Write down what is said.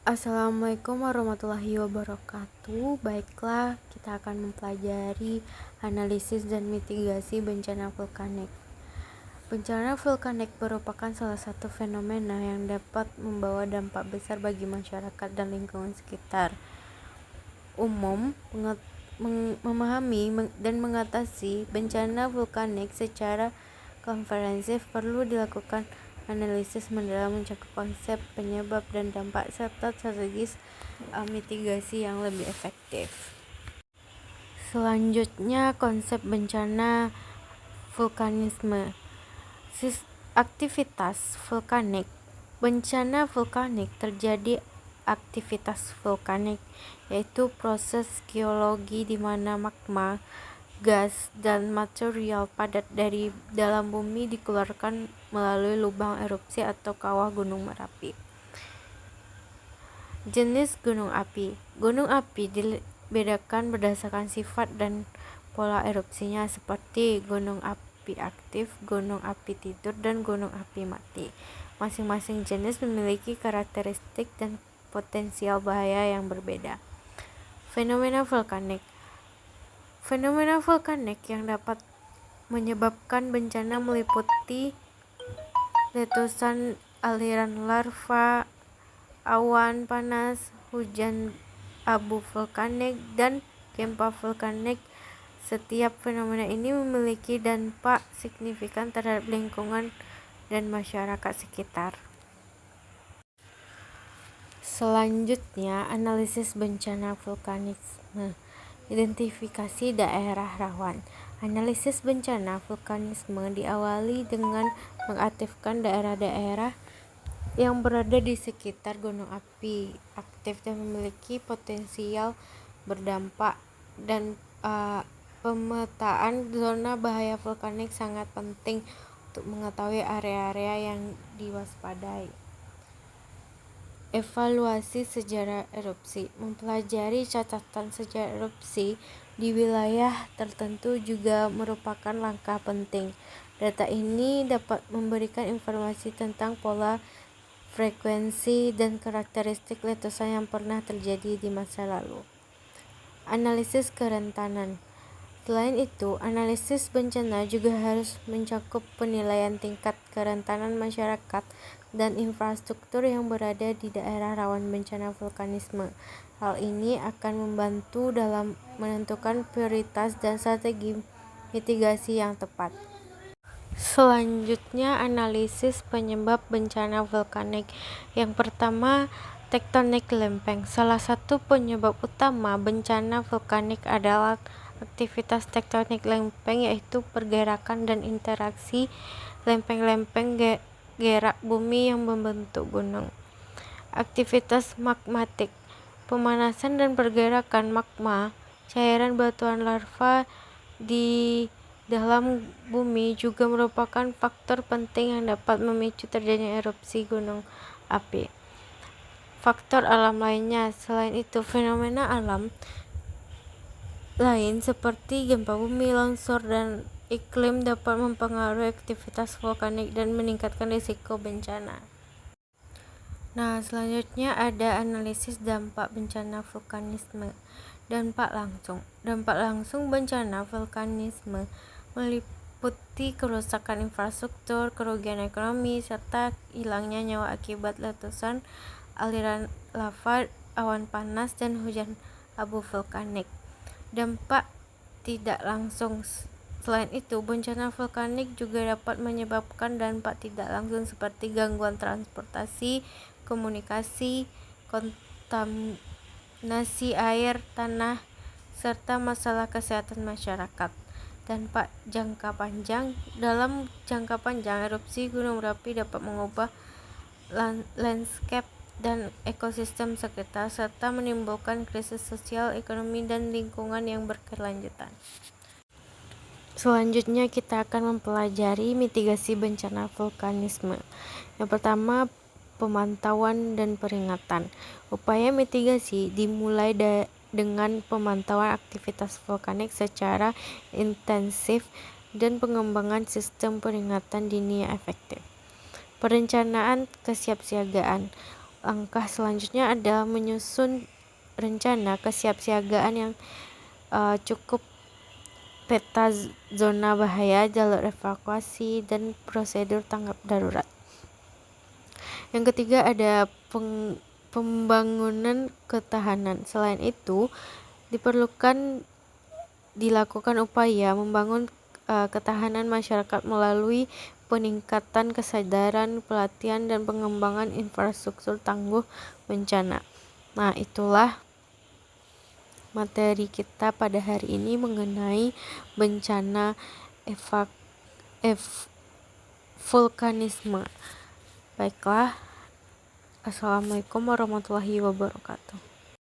Assalamualaikum warahmatullahi wabarakatuh. Baiklah, kita akan mempelajari analisis dan mitigasi bencana vulkanik. Bencana vulkanik merupakan salah satu fenomena yang dapat membawa dampak besar bagi masyarakat dan lingkungan sekitar. Memahami dan mengatasi bencana vulkanik secara komprehensif perlu dilakukan analisis mendalam mencakup konsep, penyebab, dan dampak, serta strategis mitigasi yang lebih efektif. Selanjutnya, konsep bencana vulkanisme. Aktivitas vulkanik. Bencana vulkanik terjadi aktivitas vulkanik, yaitu proses geologi di mana magma, gas, dan material padat dari dalam bumi dikeluarkan melalui lubang erupsi atau kawah Gunung Merapi. Jenis gunung api. Gunung api dibedakan berdasarkan sifat dan pola erupsinya, seperti gunung api aktif, gunung api tidur, dan gunung api mati. Masing-masing jenis memiliki karakteristik dan potensial bahaya yang berbeda. Fenomena vulkanik. Fenomena vulkanik yang dapat menyebabkan bencana meliputi letusan, aliran lava, awan panas, hujan abu vulkanik, dan gempa vulkanik. Setiap fenomena ini memiliki dampak signifikan terhadap lingkungan dan masyarakat sekitar. Selanjutnya, analisis bencana vulkanisme. Identifikasi daerah rawan. Analisis bencana vulkanisme diawali dengan mengaktifkan daerah-daerah yang berada di sekitar gunung api aktif dan memiliki potensial berdampak, dan pemetaan zona bahaya vulkanik sangat penting untuk mengetahui area-area yang diwaspadai. Evaluasi sejarah erupsi. Mempelajari catatan sejarah erupsi di wilayah tertentu juga merupakan langkah penting. Data ini dapat memberikan informasi tentang pola, frekuensi, dan karakteristik letusan yang pernah terjadi di masa lalu. Analisis kerentanan. Selain itu, analisis bencana juga harus mencakup penilaian tingkat kerentanan masyarakat dan infrastruktur yang berada di daerah rawan bencana vulkanisme. Hal ini akan membantu dalam menentukan prioritas dan strategi mitigasi yang tepat. Selanjutnya, analisis penyebab bencana vulkanik. Yang pertama, tektonik lempeng. Salah satu penyebab utama bencana vulkanik adalah aktivitas tektonik lempeng, yaitu pergerakan dan interaksi lempeng-lempeng gerak bumi yang membentuk gunung. Aktivitas magmatik. Pemanasan dan pergerakan magma, cairan batuan lava di dalam bumi juga merupakan faktor penting yang dapat memicu terjadinya erupsi gunung api. Faktor alam lainnya. Selain itu, fenomena alam lain seperti gempa bumi, longsor, dan iklim dapat mempengaruhi aktivitas vulkanik dan meningkatkan risiko bencana. Nah, selanjutnya ada analisis dampak bencana vulkanisme. Dampak langsung. Dampak langsung bencana vulkanisme meliputi kerusakan infrastruktur, kerugian ekonomi, serta hilangnya nyawa akibat letusan, aliran lava, awan panas, dan hujan abu vulkanik. Dampak tidak langsung. Selain itu, bencana vulkanik juga dapat menyebabkan dampak tidak langsung seperti gangguan transportasi, komunikasi, kontaminasi air, tanah, serta masalah kesehatan masyarakat. Dampak jangka panjang. Dalam jangka panjang, erupsi Gunung Merapi dapat mengubah landscape dan ekosistem sekitar, serta menimbulkan krisis sosial, ekonomi, dan lingkungan yang berkelanjutan. Selanjutnya, kita akan mempelajari mitigasi bencana vulkanisme. Yang pertama, pemantauan dan peringatan. Upaya mitigasi dimulai dengan pemantauan aktivitas vulkanik secara intensif dan pengembangan sistem peringatan dini yang efektif. Perencanaan kesiapsiagaan. Langkah selanjutnya adalah menyusun rencana kesiapsiagaan yang cukup, peta zona bahaya, jalur evakuasi, dan prosedur tanggap darurat. Yang ketiga ada pembangunan ketahanan. Selain itu, dilakukan upaya membangun ketahanan masyarakat melalui peningkatan kesadaran, pelatihan, dan pengembangan infrastruktur tangguh bencana. Nah, itulah materi kita pada hari ini mengenai bencana vulkanisme. Baiklah, assalamualaikum warahmatullahi wabarakatuh.